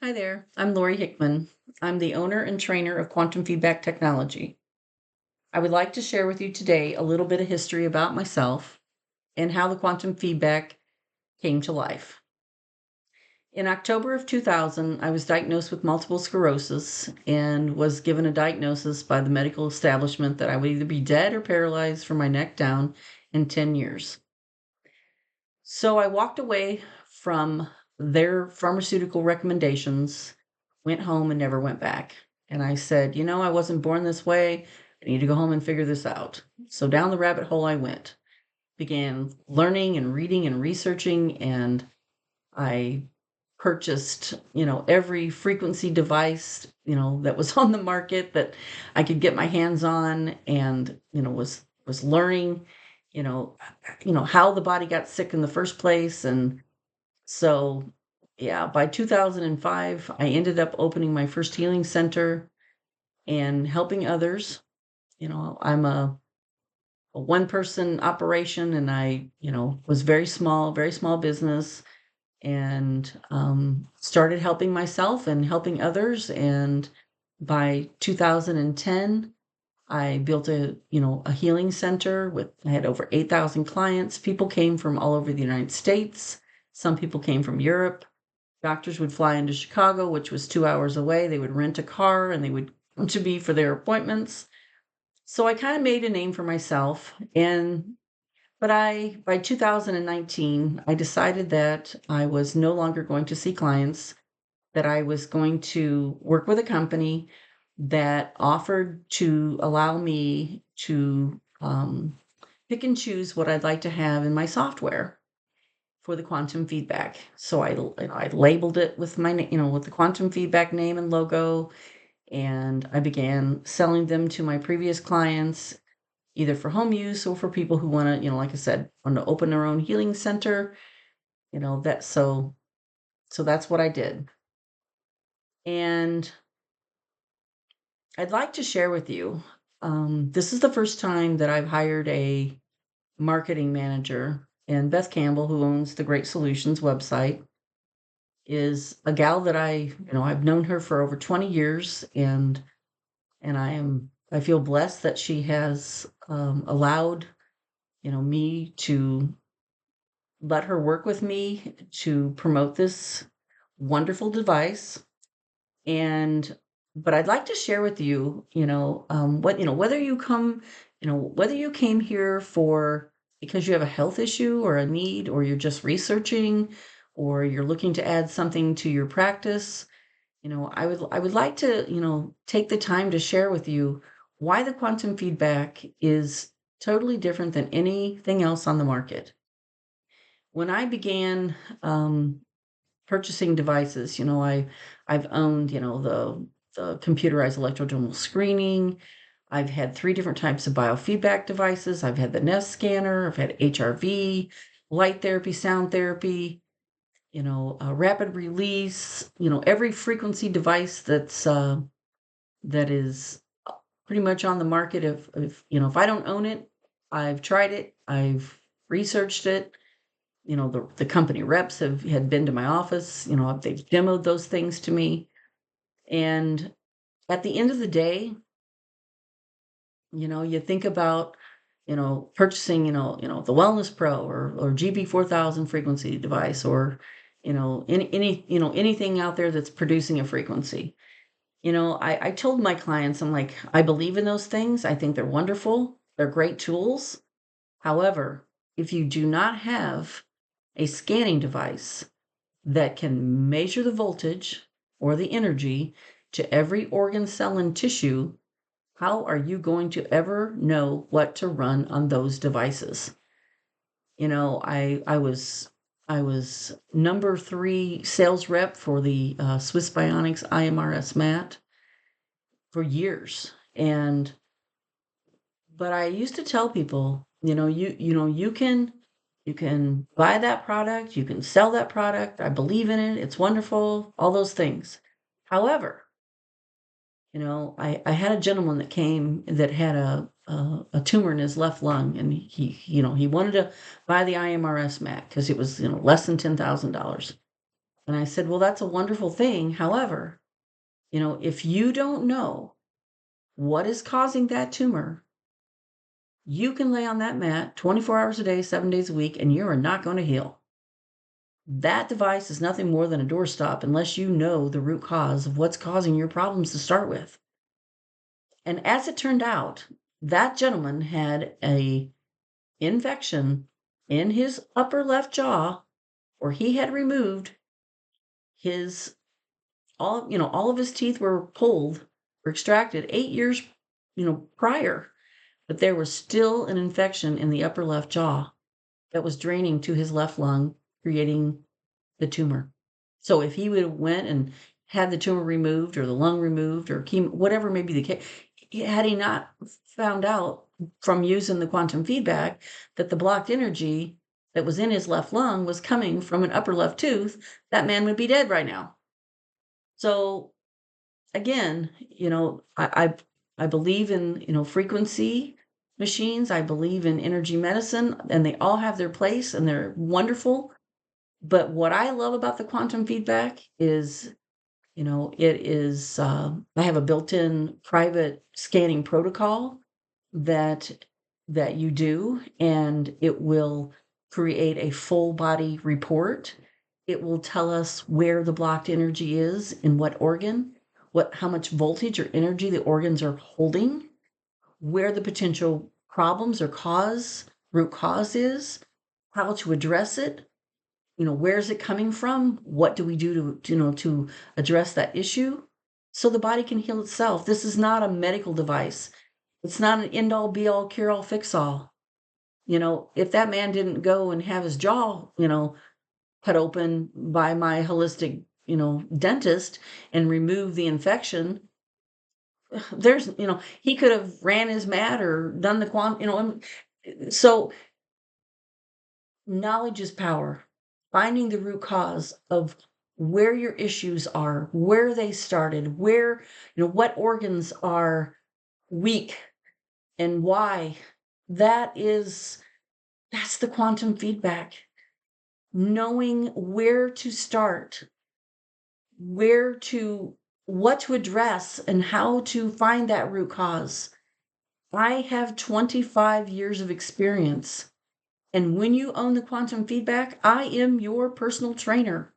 Hi there, I'm Lori Hickman. I'm the owner and trainer of Quantum Feedback Technology. I would like to share with you today a little bit of history about myself and how the quantum feedback came to life. In October of 2000, I was diagnosed with multiple sclerosis and was given a diagnosis by the medical establishment that I would either be dead or paralyzed from my neck down in 10 years. So I walked away from their pharmaceutical recommendations, went home and never went back. And I said, I wasn't born this way. I need to go home and figure this out. So down the rabbit hole I went, began learning and reading and researching, and I purchased, every frequency device, that was on the market that I could get my hands on, and, was learning, you know, how the body got sick in the first place. And so, yeah, by 2005, I ended up opening my first healing center and helping others. I'm a one person operation, and I, was very small business, and started helping myself and helping others. And by 2010, I built a healing center I had over 8,000 clients. People came from all over the United States. Some people came from Europe. Doctors would fly into Chicago, which was 2 hours away. They would rent a car and they would come to me for their appointments. So I kind of made a name for myself. By 2019, I decided that I was no longer going to see clients, that I was going to work with a company that offered to allow me to pick and choose what I'd like to have in my software for the quantum feedback. So I labeled it with with the quantum feedback name and logo, and I began selling them to my previous clients, either for home use or for people who want to, like I said, want to open their own healing center. That so that's what I did. And I'd like to share with you. This is the first time that I've hired a marketing manager, and Beth Campbell, who owns the Great Solutions website, is a gal that I've known her for over 20 years, and I feel blessed that she has allowed me to let her work with me to promote this wonderful device. And but I'd like to share with you, whether whether you came here for because you have a health issue or a need, or you're just researching, or you're looking to add something to your practice. I would like to, take the time to share with you why the quantum feedback is totally different than anything else on the market. When I began purchasing devices, I've owned, the computerized electrodermal screening. I've had 3 different types of biofeedback devices. I've had the Nest scanner, I've had HRV, light therapy, sound therapy, rapid release, every frequency device that is pretty much on the market. If I don't own it, I've tried it, I've researched it. The company reps had been to my office, they've demoed those things to me. And at the end of the day, you think about, purchasing, the Wellness Pro or GB4000 frequency device, or, anything out there that's producing a frequency. I told my clients, I'm like, I believe in those things. I think they're wonderful. They're great tools. However, if you do not have a scanning device that can measure the voltage or the energy to every organ, cell, and tissue, how are you going to ever know what to run on those devices? I was number 3 sales rep for the Swiss Bionics IMRS mat for years. And but I used to tell people, you can buy that product, you can sell that product. I believe in it. It's wonderful, all those things. However, I had a gentleman that came that had a tumor in his left lung, and he wanted to buy the IMRS mat because it was, less than $10,000. And I said, well, that's a wonderful thing. However, if you don't know what is causing that tumor, you can lay on that mat 24 hours a day, 7 days a week, and you are not going to heal. That device is nothing more than a doorstop unless you know the root cause of what's causing your problems to start with. And as it turned out, that gentleman had a infection in his upper left jaw where he had removed his all of his teeth were pulled or extracted 8 years, prior, but there was still an infection in the upper left jaw that was draining to his left lung, creating the tumor. So if he would have went and had the tumor removed or the lung removed or chemo, whatever may be the case, had he not found out from using the quantum feedback that the blocked energy that was in his left lung was coming from an upper left tooth, that man would be dead right now. So again, I believe in, frequency machines. I believe in energy medicine, and they all have their place and they're wonderful. But what I love about the quantum feedback is, it is, I have a built-in private scanning protocol that you do, and it will create a full body report. It will tell us where the blocked energy is, in what organ, how much voltage or energy the organs are holding, where the potential problems or root cause is, how to address it, where's it coming from? What do we do to address that issue so the body can heal itself? This is not a medical device. It's not an end all be all cure all fix all. If that man didn't go and have his jaw, cut open by my holistic, dentist and remove the infection, he could have ran his mat or done the so knowledge is power. Finding the root cause of where your issues are, where they started, what organs are weak and why. That's the quantum feedback. Knowing where to start, what to address, and how to find that root cause. I have 25 years of experience. And when you own the quantum feedback, I am your personal trainer.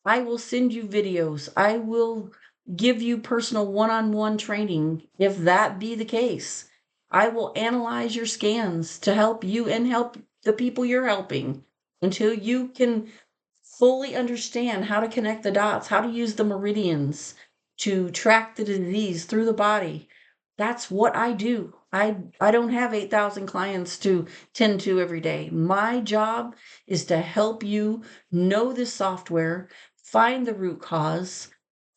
I will send you videos. I will give you personal one-on-one training if that be the case. I will analyze your scans to help you and help the people you're helping until you can fully understand how to connect the dots, how to use the meridians to track the disease through the body. That's what I do. I don't have 8,000 clients to tend to every day. My job is to help you know this software, find the root cause,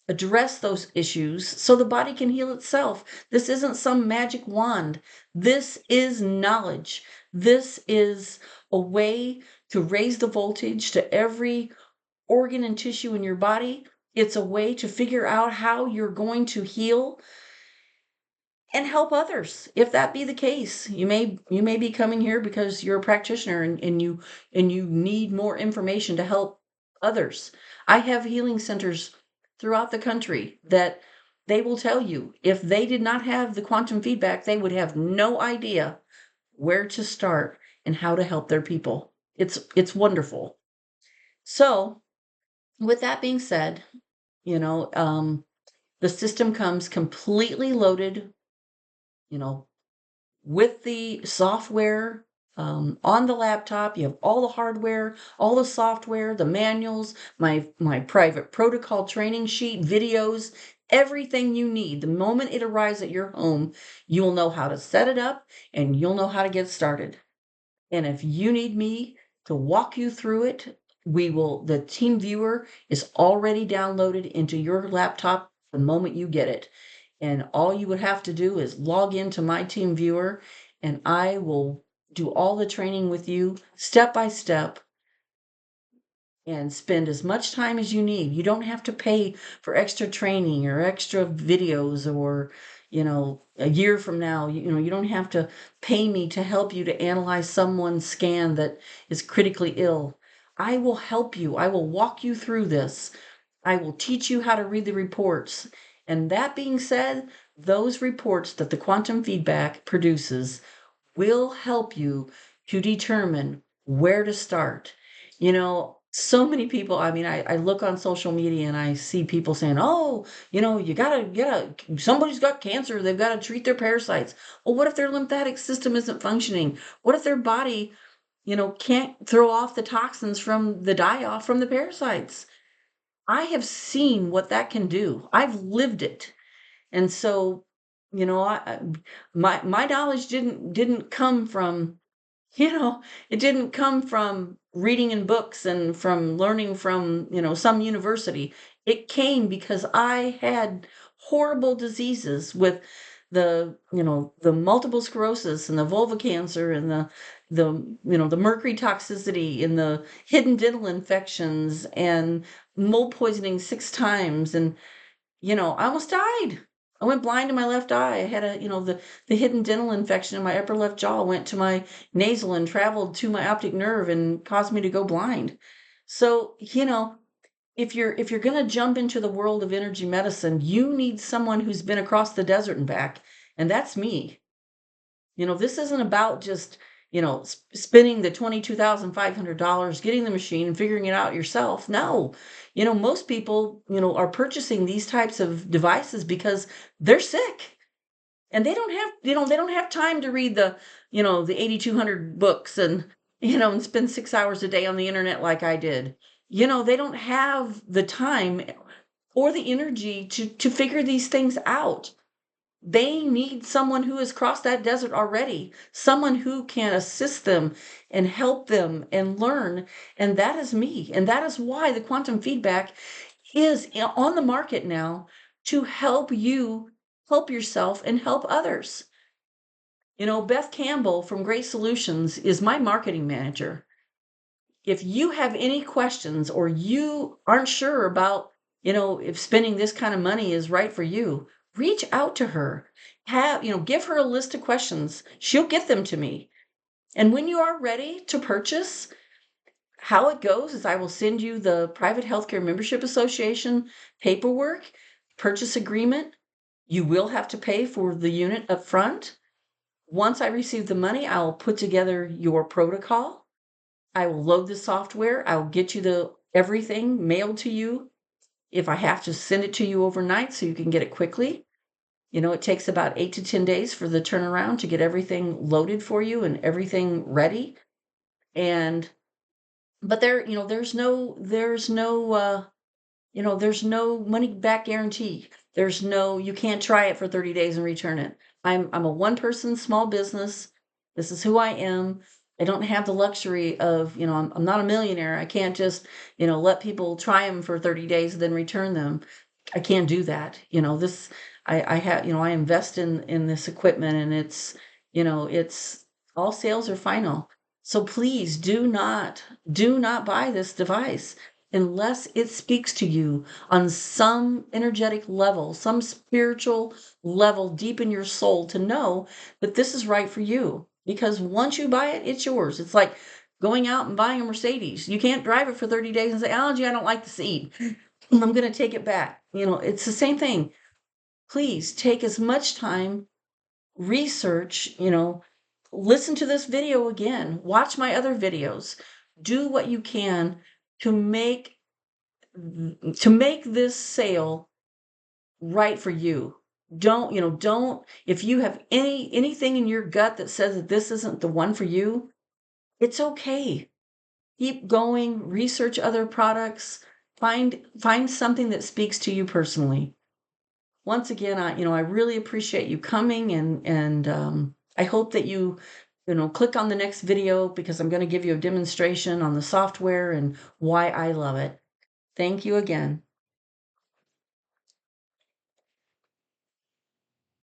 address those issues so the body can heal itself. This isn't some magic wand. This is knowledge. This is a way to raise the voltage to every organ and tissue in your body. It's a way to figure out how you're going to heal and help others. If that be the case, you may be coming here because you're a practitioner and you need more information to help others. I have healing centers throughout the country that they will tell you if they did not have the quantum feedback, they would have no idea where to start and how to help their people. It's wonderful. So, with that being said, the system comes completely loaded, you know, with the software on the laptop. You have all the hardware, all the software, the manuals, my private protocol training sheet, videos, everything you need. The moment it arrives at your home, you will know how to set it up and you'll know how to get started. And if you need me to walk you through it, the team viewer is already downloaded into your laptop the moment you get it. And all you would have to do is log into my team viewer and I will do all the training with you step by step and spend as much time as you need. You don't have to pay for extra training or extra videos or, a year from now, you don't have to pay me to help you to analyze someone's scan that is critically ill. I will help you. I will walk you through this. I will teach you how to read the reports. And that being said, those reports that the quantum feedback produces will help you to determine where to start. So many people, I mean, I look on social media and I see people saying, oh, you gotta somebody's got cancer, they've got to treat their parasites. Well, what if their lymphatic system isn't functioning? What if their body, can't throw off the toxins from the die off from the parasites? I have seen what that can do. I've lived it. And so, my knowledge didn't come from, you know, it didn't come from reading in books and from learning from, some university. It came because I had horrible diseases with the multiple sclerosis and the vulva cancer and the mercury toxicity and the hidden dental infections and mold poisoning 6 times. And I almost died. I went blind in my left eye. I had the hidden dental infection in my upper left jaw went to my nasal and traveled to my optic nerve and caused me to go blind. So, if you're going to jump into the world of energy medicine, you need someone who's been across the desert and back, and that's me. This isn't about just, spending the $22,500, getting the machine and figuring it out yourself. No. Most people, are purchasing these types of devices because they're sick and they don't have time to read the 8,200 books and spend 6 hours a day on the internet like I did. They don't have the time or the energy to figure these things out. They need someone who has crossed that desert already, someone who can assist them and help them and learn. And that is me. And that is why the quantum feedback is on the market now to help you help yourself and help others. Beth Campbell from Great Solutions is my marketing manager. If you have any questions or you aren't sure about, if spending this kind of money is right for you, reach out to her. Give her a list of questions. She'll get them to me. And when you are ready to purchase, how it goes is I will send you the Private Healthcare Membership Association paperwork, purchase agreement. You will have to pay for the unit up front. Once I receive the money, I'll put together your protocol. I will load the software. I'll get you everything mailed to you. If I have to send it to you overnight so you can get it quickly. It takes about 8 to 10 days for the turnaround to get everything loaded for you and everything ready. But there's no money back guarantee. You can't try it for 30 days and return it. I'm a one person small business. This is who I am. I don't have the luxury of, I'm not a millionaire. I can't just, let people try them for 30 days and then return them. I can't do that. I have, I invest in this equipment and it's all sales are final. So please do not buy this device unless it speaks to you on some energetic level, some spiritual level deep in your soul to know that this is right for you. Because once you buy it, it's yours. It's like going out and buying a Mercedes. You can't drive it for 30 days and say, "Allergy, I don't like the seat. I'm going to take it back." It's the same thing. Please take as much time, research, listen to this video again, watch my other videos, do what you can to make this sale right for you. Don't if you have anything in your gut that says that this isn't the one for you, it's okay. Keep going, research other products, find something that speaks to you personally. Once again, I really appreciate you coming and I hope that you click on the next video because I'm going to give you a demonstration on the software and why I love it. Thank you again.